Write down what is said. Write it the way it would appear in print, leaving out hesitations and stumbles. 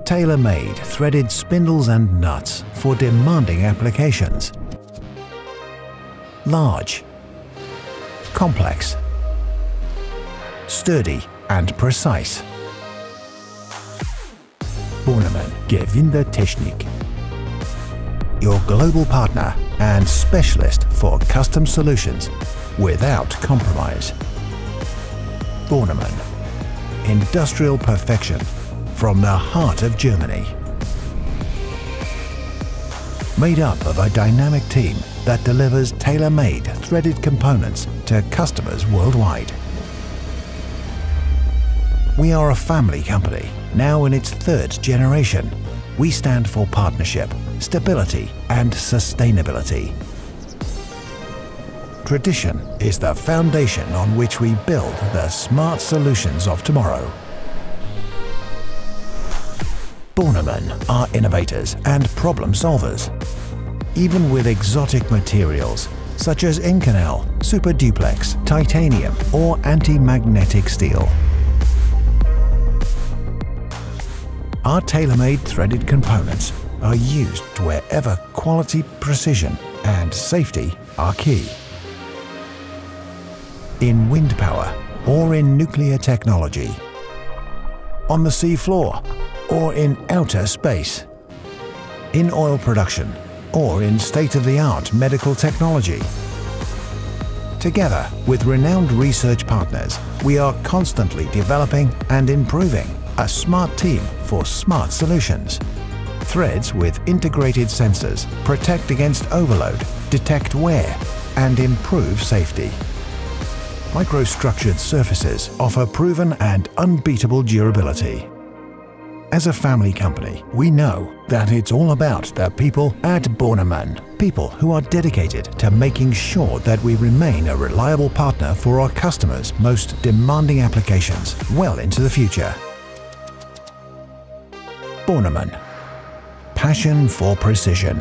Tailor-made threaded spindles and nuts for demanding applications. Large, complex, sturdy and precise. Bornemann Gewindetechnik, your global partner and specialist for custom solutions without compromise. Bornemann, industrial perfection from the heart of Germany. Made up of a dynamic team that delivers tailor-made threaded components to customers worldwide. We are a family company, now in its third generation. We stand for partnership, stability and sustainability. Tradition is the foundation on which we build the smart solutions of tomorrow. Bornemann are innovators and problem solvers. Even with exotic materials such as Inconel, super duplex, titanium or anti-magnetic steel. Our tailor-made threaded components are used wherever quality, precision and safety are key. In wind power or in nuclear technology, on the sea floor or in outer space, in oil production or in state-of-the-art medical technology. Together with renowned research partners, we are constantly developing and improving a smart team for smart solutions. Threads with integrated sensors protect against overload, detect wear and improve safety. Microstructured surfaces offer proven and unbeatable durability. As a family company, we know that it's all about the people at Bornemann. People who are dedicated to making sure that we remain a reliable partner for our customers' most demanding applications well into the future. Bornemann. Passion for precision.